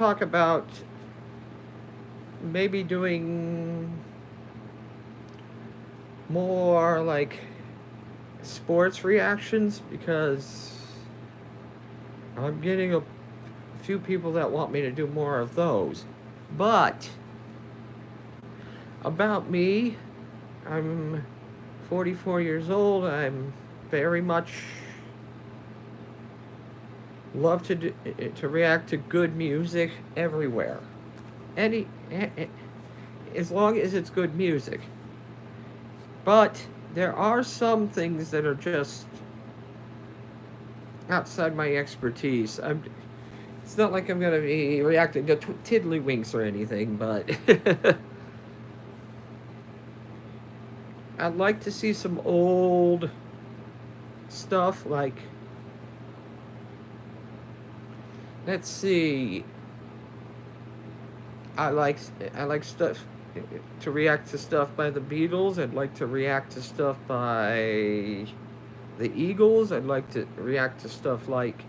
talk about maybe doing more like sports reactions because I'm getting a few people that want me to do more of those. But about me, I'm 44 years old. I'm very much love to react to good music everywhere. Any as long as it's good music. But there are some things that are just outside my expertise. It's not like I'm gonna be reacting to tiddlywinks or anything, but I'd like to see some old stuff like, let's see, I like I like stuff to react to stuff by the Beatles. I'd like to react to stuff by the Eagles. I'd like to react to stuff like,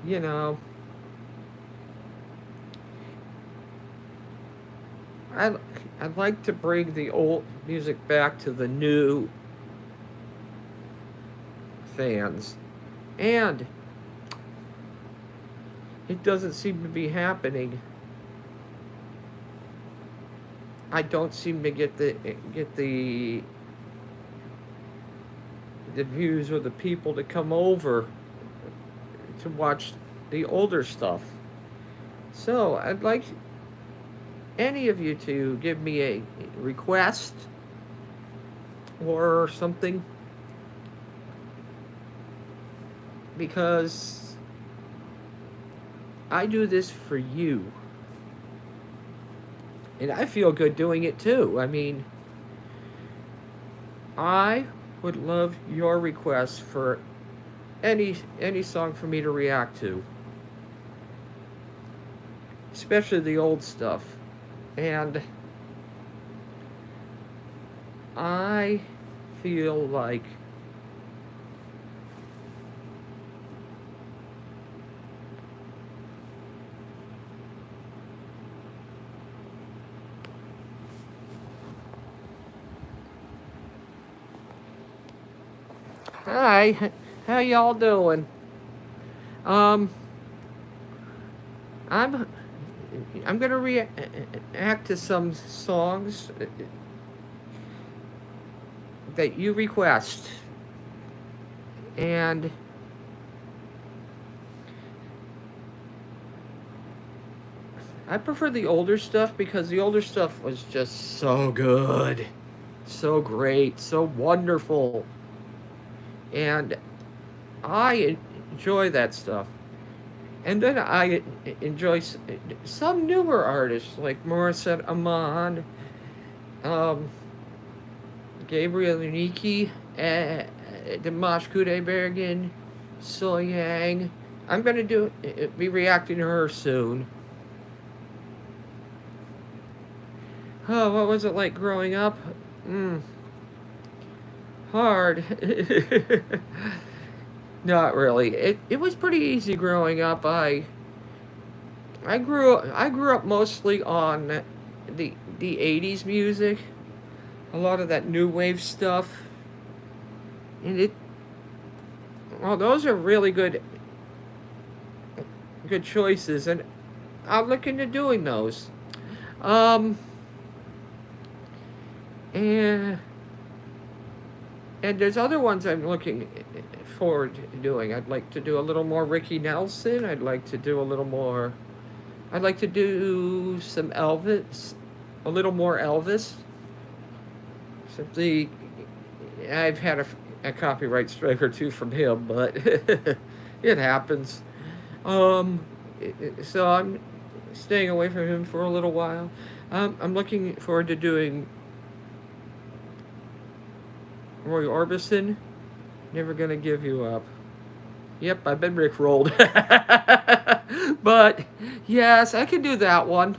you know, I I'd like to bring the old music back to the new fans, and it doesn't seem to be happening. I don't seem to get the views or the people to come over to watch the older stuff. So I'd like any of you to give me a request or something, because I do this for you. And I feel good doing it too. I mean, I would love your requests for any song for me to react to, especially the old stuff. And I feel like hi, how y'all doing? Um, I'm I'm gonna react to some songs that you request, and I prefer the older stuff because the older stuff was just so good, so great, so wonderful, and I enjoy that stuff. And then I enjoy some newer artists like Morissette Amon, um, Gabriel Uniki, Dimash Kudebergen, So Yang. I'm gonna be reacting to her soon. Oh, what was it like growing up? Hard. Not really. It was pretty easy growing up. I grew up mostly on the 80s music, a lot of that new wave stuff. And it well, those are really good choices, and I'll look into doing those. Um and and there's other ones I'm looking forward to doing. I'd like to do a little more Ricky Nelson. I'd like to do a little more. I'd like to do some Elvis, a little more Elvis. Simply, I've had a copyright strike or two from him, but it happens. Um, so I'm staying away from him for a little while. I'm looking forward to doing Roy Orbison. Never gonna give you up. Yep, I've been rickrolled. But yes, I can do that one.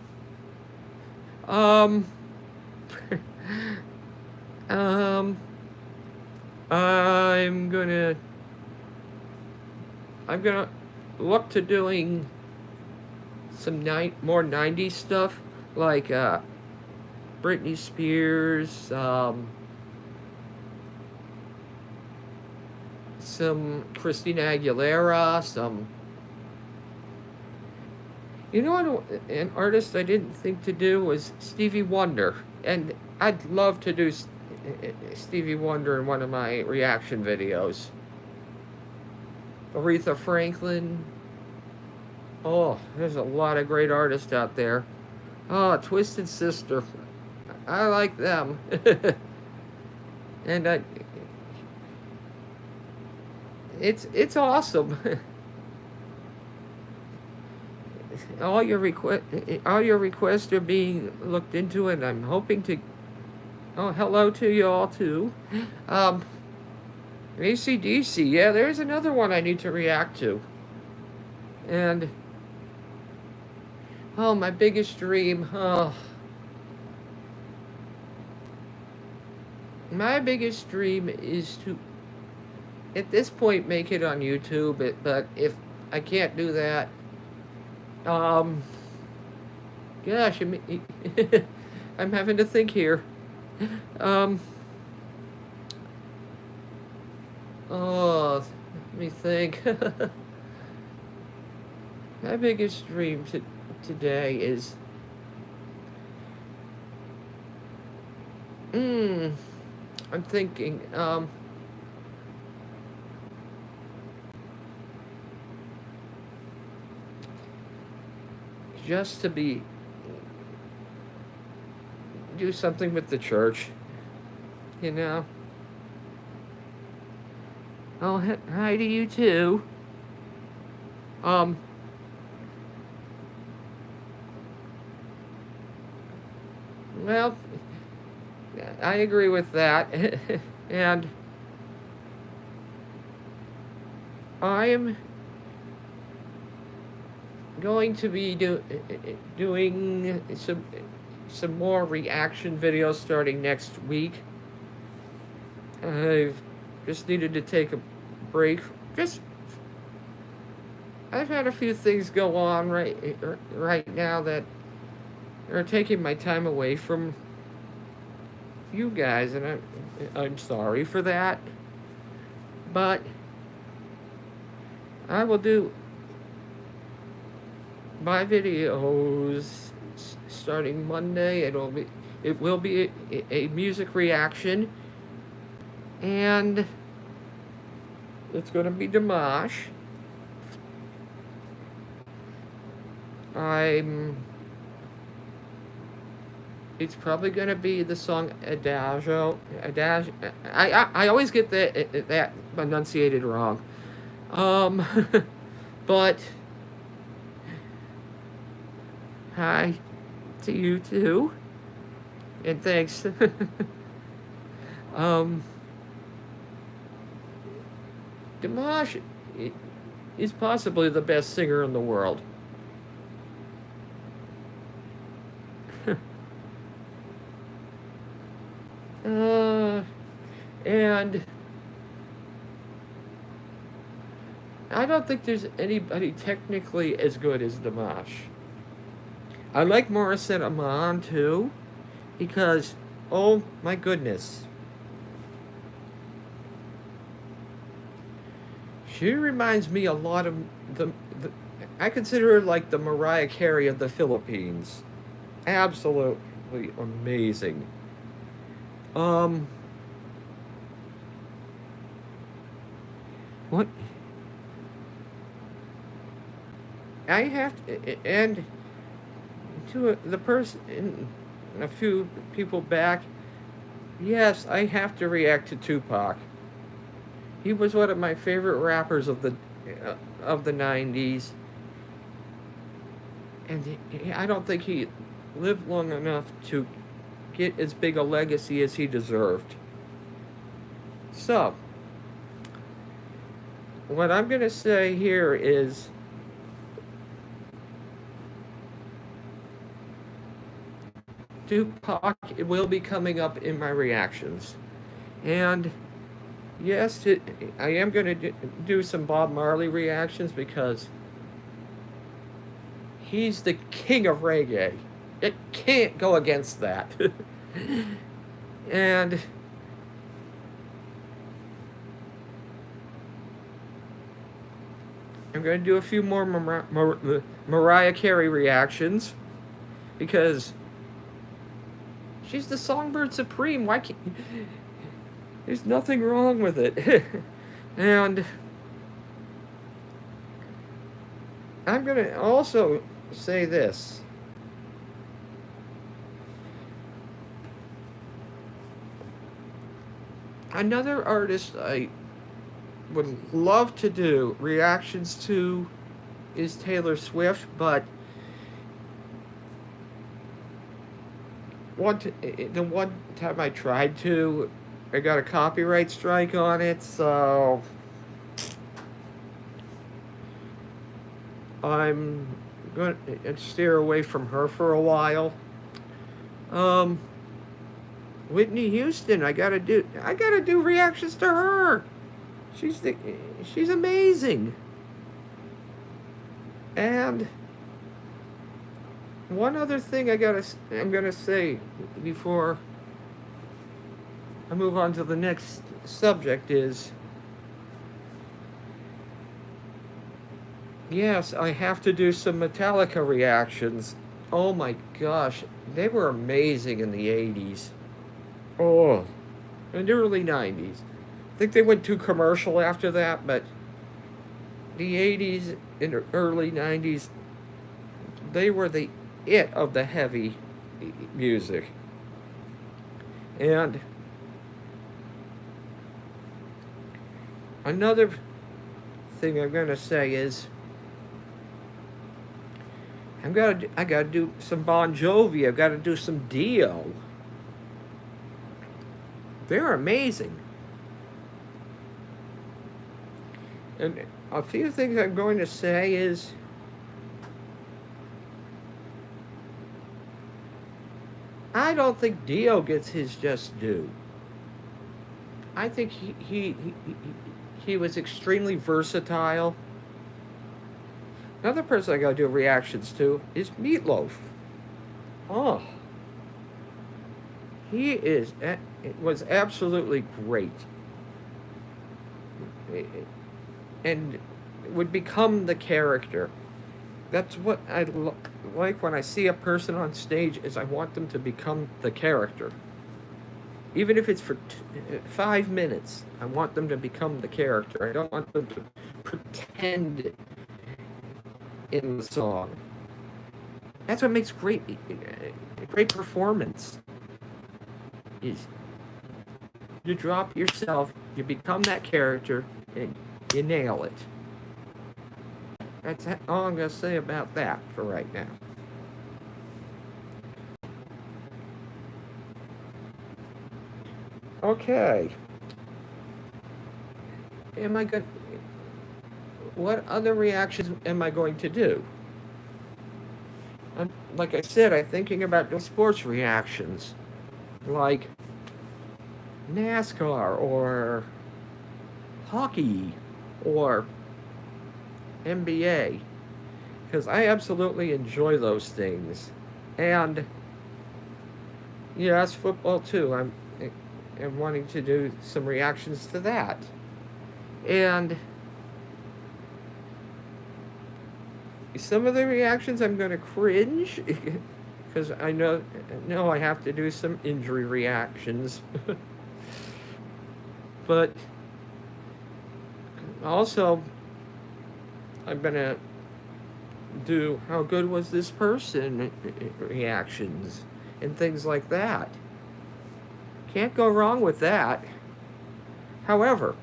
Um, um, I'm gonna I'm gonna look to doing some more 90s stuff, like Britney Spears, some Christina Aguilera, some. You know what? An artist I didn't think to do was Stevie Wonder, and I'd love to do Stevie Wonder in one of my reaction videos. Aretha Franklin. Oh, there's a lot of great artists out there. Oh, Twisted Sister. I like them. And it's awesome. All your requests are being looked into, and I'm hoping to. Oh, hello to you all too. AC/DC. Yeah, there's another one I need to react to. And oh, my biggest dream. Oh, my biggest dream is to, at this point, make it on YouTube. But if I can't do that, gosh, I'm having to think here. Oh, let me think. My biggest dream today is. I'm thinking. Just to do something with the church, you know. Oh, hi to you too. Well, I agree with that. And I'm going to be doing some more reaction videos starting next week. I've just needed to take a break. I've had a few things go on right now that are taking my time away from you guys, and I'm sorry for that. But I will do my videos starting Monday. It will be a music reaction, and it's going to be Dimash. It's probably going to be the song Adagio. I always get that enunciated wrong. But hi to you too, and thanks. Dimash is possibly the best singer in the world. And I don't think there's anybody technically as good as Dimash. I like Morissette Amon too, because, oh my goodness, she reminds me a lot of I consider her like the Mariah Carey of the Philippines. Absolutely amazing. What? I have to, and to the person, a few people back, yes, I have to react to Tupac. He was one of my favorite rappers of the 90s, and I don't think he lived long enough to get as big a legacy as he deserved. So, what I'm going to say here is Tupac will be coming up in my reactions. And yes, I am going to do some Bob Marley reactions because he's the king of reggae. It can't go against that. And I'm going to do a few more Mariah Carey reactions because she's the songbird supreme. Why can't... There's nothing wrong with it. And I'm going to also say this. Another artist I would love to do reactions to is Taylor Swift, but the one time I tried to, I got a copyright strike on it, so I'm going to steer away from her for a while. Whitney Houston, I gotta do reactions to her. She's amazing. And one other thing I'm gonna say before I move on to the next subject is, yes, I have to do some Metallica reactions. Oh my gosh, they were amazing in the 80s. Oh, in the early 90s. I think they went too commercial after that, but the 80s and early 90s, they were the it of the heavy music. And another thing I'm going to say is I gotta do some Bon Jovi. I've got to do some Dio. They're amazing. And a few things I'm going to say is I don't think Dio gets his just due. I think he was extremely versatile. Another person I gotta do reactions to is Meatloaf. Oh, he was absolutely great, and would become the character. That's what I like when I see a person on stage. Is I want them to become the character, even if it's for 5 minutes. I want them to become the character. I don't want them to pretend in the song. That's what makes great performance. Is you drop yourself, you become that character, and you nail it. That's all I'm going to say about that for right now. Okay. What other reactions am I going to do? Like I said, I'm thinking about doing sports reactions, like NASCAR or hockey or NBA, because I absolutely enjoy those things. And yes, football too. I'm wanting to do some reactions to that. And some of the reactions I'm going to cringe because I know I have to do some injury reactions. But also I'm going to do how good was this person reactions and things like that. Can't go wrong with that. However,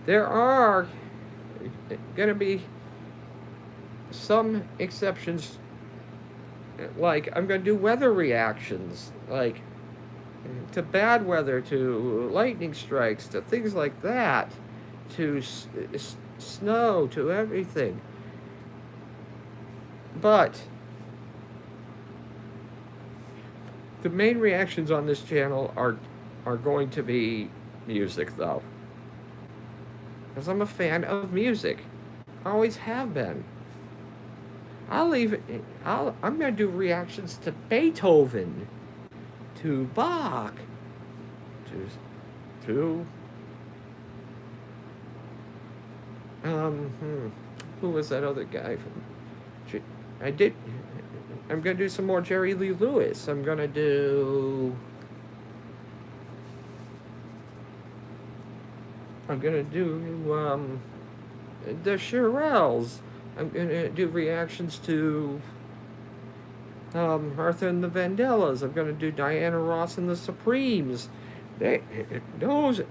there are going to be some exceptions, like I'm going to do weather reactions, like to bad weather, to lightning strikes, to things like that, to snow, to everything. But the main reactions on this channel are going to be, music, though. Because I'm a fan of music. Always have been. I'm going to do reactions to Beethoven, to Bach, to who was that other guy from? I did. I'm gonna do some more Jerry Lee Lewis. I'm gonna do the Shirelles. I'm gonna do reactions to Martha and the Vandellas. I'm gonna do Diana Ross and the Supremes. Those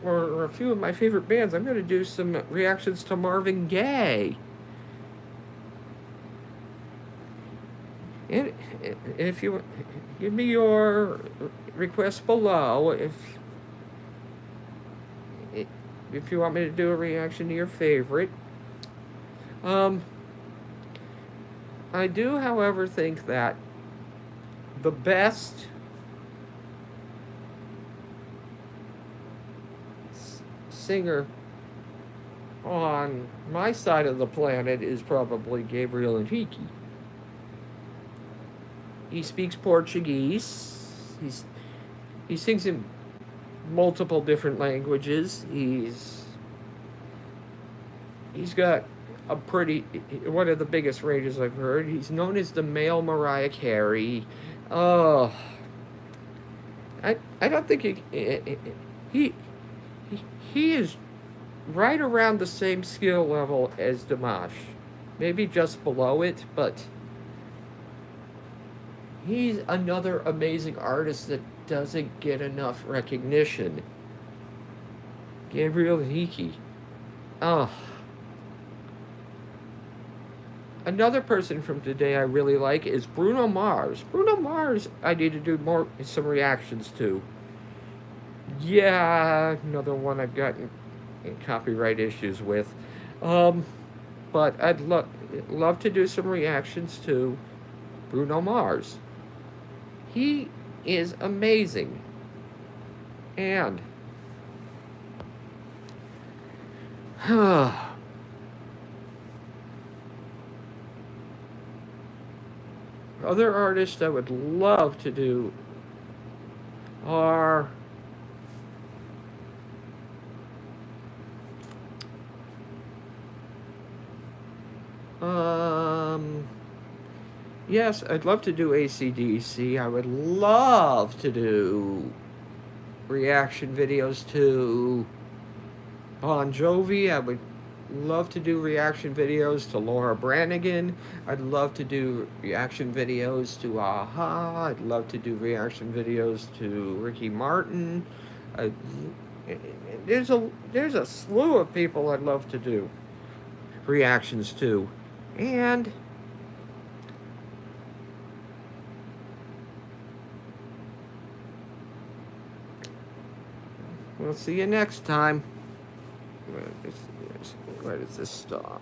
or a few of my favorite bands. I'm gonna do some reactions to Marvin Gaye. And if you give me your requests below, if you want me to do a reaction to your favorite. I do, however, think that the best singer on my side of the planet is probably Gabriel Henrique. He speaks Portuguese. He sings in multiple different languages. He's got a pretty, one of the biggest ranges I've heard. He's known as the male Mariah Carey. Oh, I don't think he is right around the same skill level as Dimash, maybe just below it, but he's another amazing artist that doesn't get enough recognition. Gabriel Henrique. Oh. Another person from today I really like is Bruno Mars. Bruno Mars, I need to do some reactions to. Yeah, another one I've gotten copyright issues with. But I'd love to do some reactions to Bruno Mars. He is amazing. And other artists I would love to do are yes, I'd love to do AC/DC. I would love to do reaction videos to Bon Jovi. I would love to do reaction videos to Laura Branigan. I'd love to do reaction videos to Aha. I'd love to do reaction videos to Ricky Martin. There's a slew of people I'd love to do reactions to. And we'll see you next time. Where does this stop?